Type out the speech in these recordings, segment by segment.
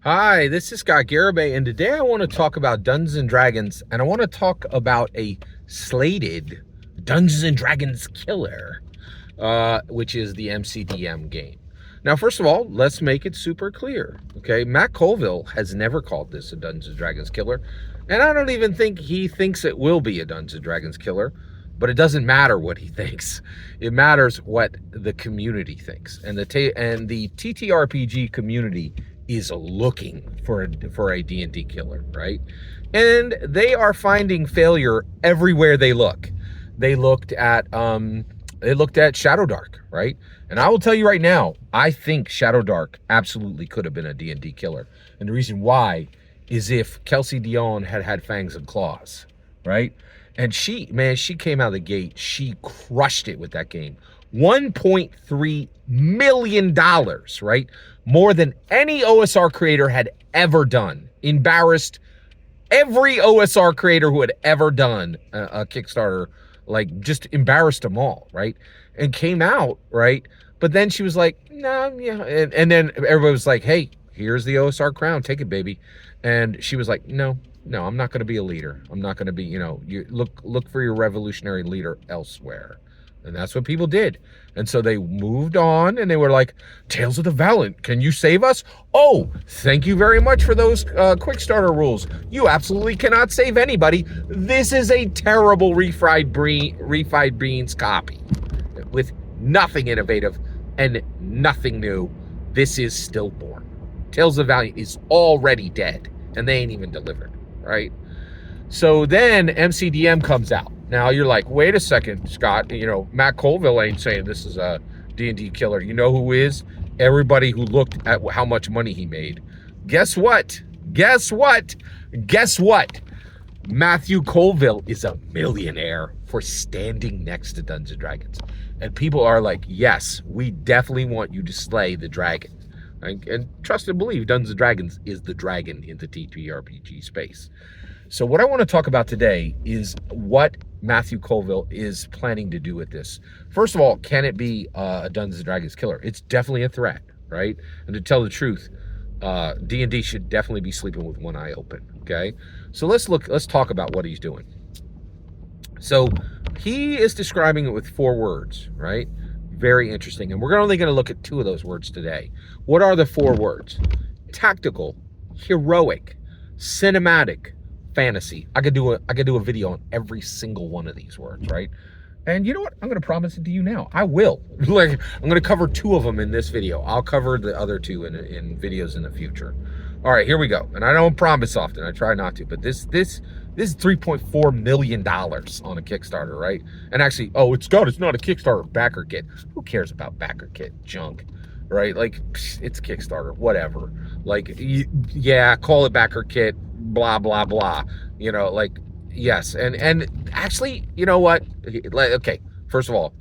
Hi, this is Scott Garibay, and today I want to talk about Dungeons and Dragons, and I want to talk about a slated Dungeons and Dragons killer, which is the MCDM game. Now, first of all, let's make it super clear, okay? Matt Colville has never called this a Dungeons and Dragons killer, and I don't even think he thinks it will be a Dungeons and Dragons killer, but it doesn't matter what he thinks. It matters what the community thinks, and the TTRPG community is looking for a D&D killer, right? And they are finding failure everywhere they look. They looked at Shadowdark, right? And I will tell you right now, I think Shadowdark absolutely could have been a D&D killer. And the reason why is if Kelsey Dion had fangs and claws, right? And she came out of the gate, she crushed it with that game. $1.3 million, right? More than any OSR creator had ever done. Embarrassed every OSR creator who had ever done a Kickstarter, like just embarrassed them all, right? And came out, right? But then she was like, no, yeah. And then everybody was like, hey, here's the OSR crown, take it, baby. And she was like, no, I'm not going to be a leader. I'm not going to be, you look for your revolutionary leader elsewhere. And that's what people did. And so they moved on and they were like, Tales of the Valiant, can you save us? Oh, thank you very much for those quick starter rules. You absolutely cannot save anybody. This is a terrible refried beans copy with nothing innovative and nothing new. This is stillborn. Tales of the Valiant is already dead and they ain't even delivered, right? So then MCDM comes out. Now you're like, wait a second, Scott, Matt Colville ain't saying this is a D&D killer. You know who is? Everybody who looked at how much money he made. Guess what? Matthew Colville is a millionaire for standing next to Dungeons and Dragons. And people are like, yes, we definitely want you to slay the dragon. And trust and believe, Dungeons and Dragons is the dragon in the TTRPG space. So what I want to talk about today is what Matthew Colville is planning to do with this. First of all, can it be a Dungeons and Dragons killer? It's definitely a threat, right? And to tell the truth, D&D should definitely be sleeping with one eye open, okay? So let's talk about what he's doing. So he is describing it with 4 words, right? Very interesting. And we're only going to look at 2 of those words today. What are the 4 words? Tactical, heroic, cinematic, fantasy. I could do a video on every single one of these words, right? And you know what? I'm going to promise it to you now. I will. Like, I'm going to cover 2 of them in this video. I'll cover the other 2 in videos in the future. All right, here we go. And I don't promise often. I try not to. But this is $3.4 million on a Kickstarter, right? And actually, it's not a Kickstarter backer kit. Who cares about backer kit junk? Right? Like, it's Kickstarter, whatever. Like, yeah, call it backer kit, blah, blah, blah. Yes. And actually, you know what? Okay, first of all,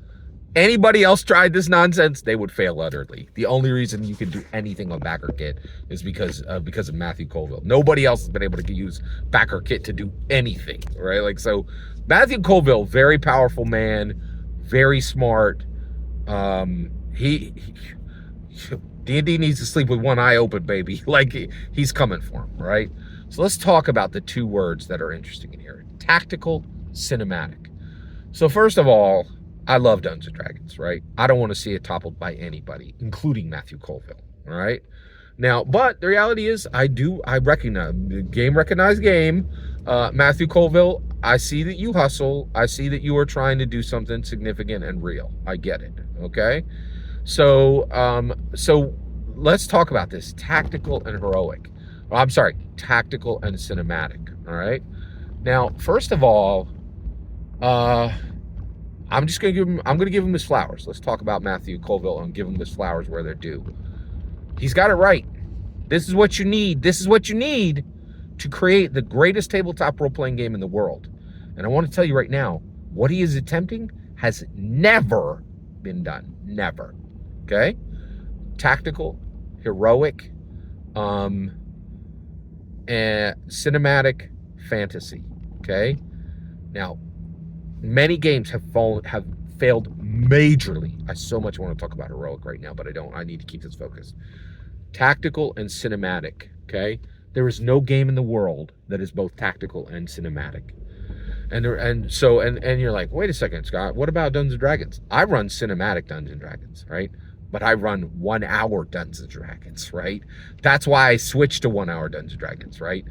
anybody else tried this nonsense, they would fail utterly. The only reason you can do anything on backer kit is because of Matthew Colville. Nobody else has been able to use backer kit to do anything, right? Like, so Matthew Colville, very powerful man, very smart. D&D needs to sleep with one eye open, baby. Like, he's coming for him, right? So let's talk about the 2 words that are interesting in here. Tactical, cinematic. So first of all, I love Dungeons and Dragons, right? I don't want to see it toppled by anybody, including Matthew Colville, all right? Now, but the reality is I recognize, recognized game. Matthew Colville, I see that you hustle. I see that you are trying to do something significant and real. I get it, okay? So let's talk about this. Tactical and heroic. Tactical and cinematic, all right? Now, first of all, I'm going to give him his flowers. Let's talk about Matthew Colville and give him his flowers where they're due. He's got it right. This is what you need. This is what you need to create the greatest tabletop role-playing game in the world. And I want to tell you right now, what he is attempting has never been done. Never. Okay? Tactical, heroic, and cinematic, fantasy. Okay? Now, many games have failed majorly. I so much want to talk about heroic right now, but I don't. I need to keep this focused. Tactical and cinematic Okay, there is no game in the world that is both tactical and cinematic. And you're like, wait a second, Scott, what about Dungeons and Dragons? I run cinematic Dungeons and Dragons, right? But I run 1 hour Dungeons and Dragons, right? That's why I switched to 1 hour Dungeons and Dragons, right?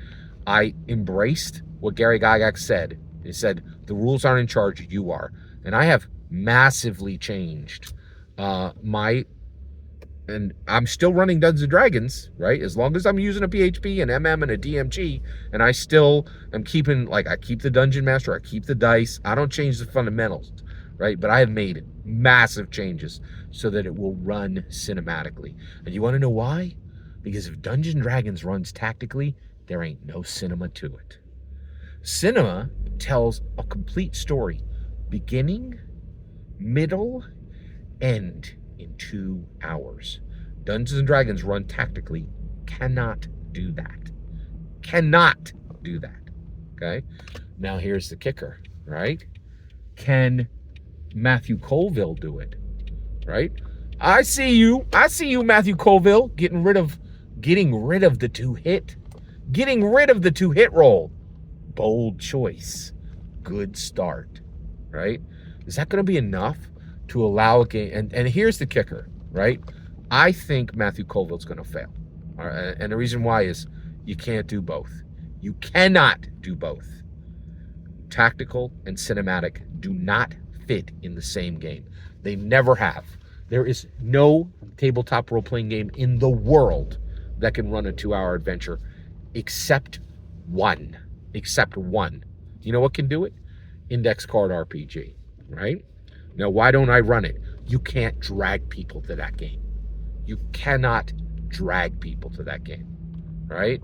I embraced what Gary Gygax said. He said, the rules aren't in charge, you are. And I have massively changed and I'm still running Dungeons and Dragons, right? As long as I'm using a PHP, an MM, and a DMG, and I still am keeping, like, I keep the Dungeon Master, I keep the dice, I don't change the fundamentals, right? But I have made massive changes so that it will run cinematically. And you want to know why? Because if Dungeons and Dragons runs tactically, there ain't no cinema to it. Cinema tells a complete story, beginning, middle, end, in 2 hours. Dungeons and Dragons run tactically cannot do that. Cannot do that. Okay? Now here's the kicker, right? Can Matthew Colville do it? Right? I see you, Matthew Colville, getting rid of the two-hit. Getting rid of the two-hit roll. Bold choice. Good start. Right? Is that going to be enough to allow a game? And here's the kicker, right? I think Matthew Colville's going to fail. And the reason why is you can't do both. You cannot do both. Tactical and cinematic do not fit in the same game. They never have. There is no tabletop role-playing game in the world that can run a 2-hour adventure except one. Except one. You know what can do it? Index card RPG, right? Now, why don't I run it? You can't drag people to that game. You cannot drag people to that game, right?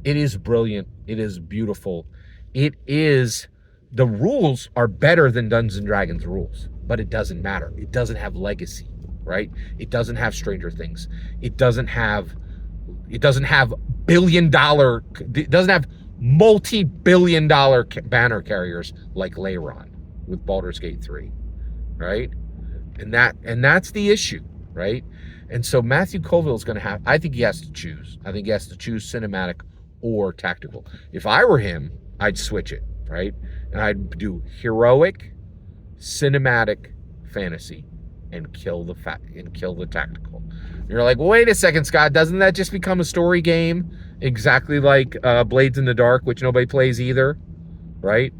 It is brilliant. It is beautiful. It is, the rules are better than Dungeons and Dragons rules, but it doesn't matter. It doesn't have legacy, right? It doesn't have Stranger Things. It doesn't have billion-dollar, it doesn't have multi-billion-dollar banner carriers like Leyron with Baldur's Gate 3. Right? And that's the issue, right? And so Matthew Colville is going to have, I think he has to choose. I think he has to choose cinematic or tactical. If I were him, I'd switch it, right? And I'd do heroic, cinematic, fantasy, and kill the tactical. And you're like, wait a second, Scott, doesn't that just become a story game? Exactly like Blades in the Dark, which nobody plays either, right?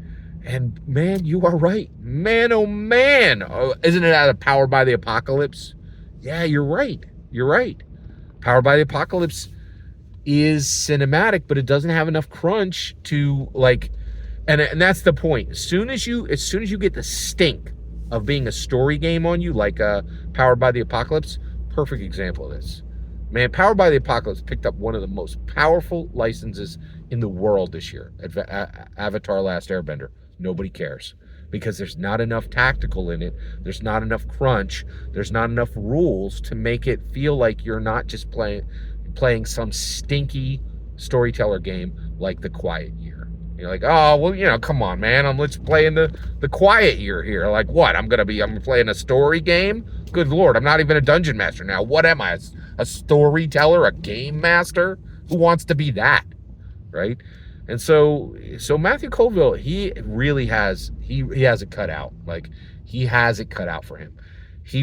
And man, you are right. Man, oh man. Oh, isn't it out of Powered by the Apocalypse? Yeah, you're right. You're right. Powered by the Apocalypse is cinematic, but it doesn't have enough crunch to, like, and that's the point. As soon as you get the stink of being a story game on you, like Powered by the Apocalypse, perfect example of this. Man, Powered by the Apocalypse picked up one of the most powerful licenses in the world this year, Avatar: Last Airbender. Nobody cares because there's not enough tactical in it. There's not enough crunch. There's not enough rules to make it feel like you're not just playing some stinky storyteller game like The Quiet Year. You're like, oh, well, you know, come on, man. Let's play in the Quiet Year here. Like, what? I'm playing a story game? Good Lord, I'm not even a dungeon master now. What am I? A storyteller? A game master? Who wants to be that? Right? And so Matthew Colville, he really has, he has it cut out. Like, he has it cut out for him. He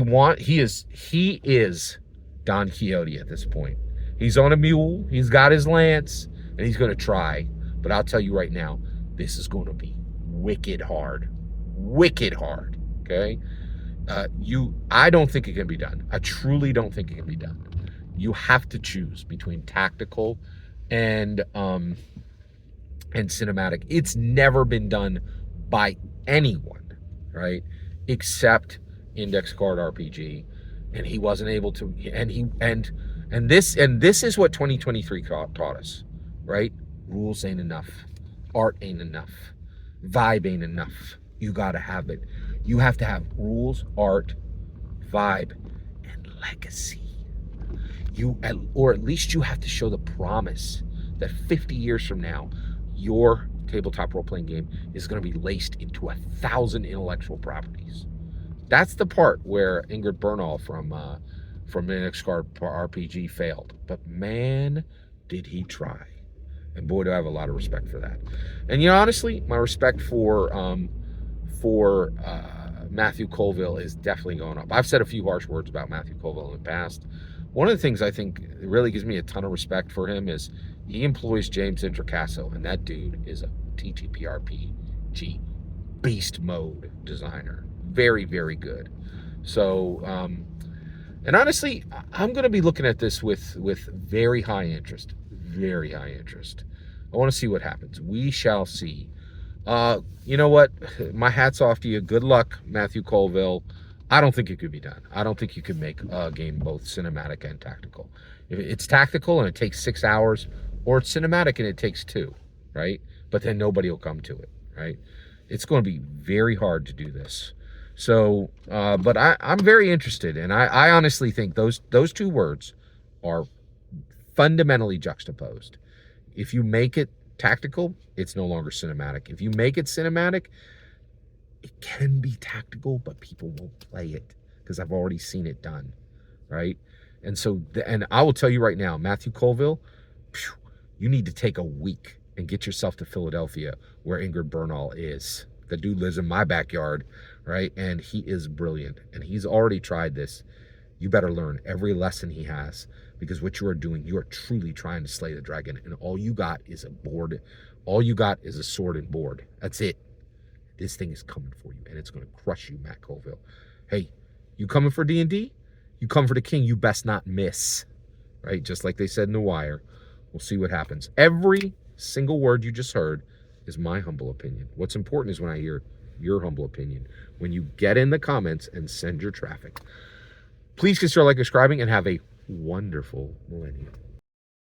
is Don Quixote at this point. He's on a mule, he's got his lance, and he's going to try. But I'll tell you right now, this is going to be wicked hard. Wicked hard, okay? I don't think it can be done. I truly don't think it can be done. You have to choose between tactical and cinematic. It's never been done by anyone, right? Except Index Card RPG, and he wasn't able to. And this is what 2023 taught us, right? Rules ain't enough, art ain't enough, vibe ain't enough. You gotta have it. You have to have rules, art, vibe, and legacy. Or at least you have to show the promise that 50 years from now, your tabletop role-playing game is going to be laced into 1,000 intellectual properties. That's the part where Ingrid Bernal from Index Card RPG failed. But man, did he try? And boy, do I have a lot of respect for that. And you know, honestly, my respect for Matthew Colville is definitely going up. I've said a few harsh words about Matthew Colville in the past. One of the things I think really gives me a ton of respect for him is he employs James Introcaso, and that dude is a TTRPG beast mode designer. Very, very good. So, and honestly, I'm going to be looking at this with very high interest. Very high interest. I want to see what happens. We shall see. You know what? My hat's off to you. Good luck, Matthew Colville. I don't think it could be done. I don't think you can make a game both cinematic and tactical. If it's tactical and it takes 6 hours, or it's cinematic and it takes 2, right? But then nobody will come to it, right? It's going to be very hard to do this. So, but I'm very interested, and I honestly think those 2 words are fundamentally juxtaposed. If you make it tactical, it's no longer cinematic. If you make it cinematic, it can be tactical, but people won't play it because I've already seen it done, right? And so, and I will tell you right now, Matthew Colville, you need to take a week and get yourself to Philadelphia, where Ingrid Bernal is. The dude lives in my backyard, right? And he is brilliant, and he's already tried this. You better learn every lesson he has, because what you are doing, you are truly trying to slay the dragon, and all you got is a board. All you got is a sword and board. That's it. This thing is coming for you, and it's going to crush you, Matt Colville. Hey, you coming for D&D? You come for the king, you best not miss, right? Just like they said in The Wire. We'll see what happens. Every single word you just heard is my humble opinion. What's important is when I hear your humble opinion, when you get in the comments and send your traffic. Please consider like, subscribing, and have a wonderful millennium.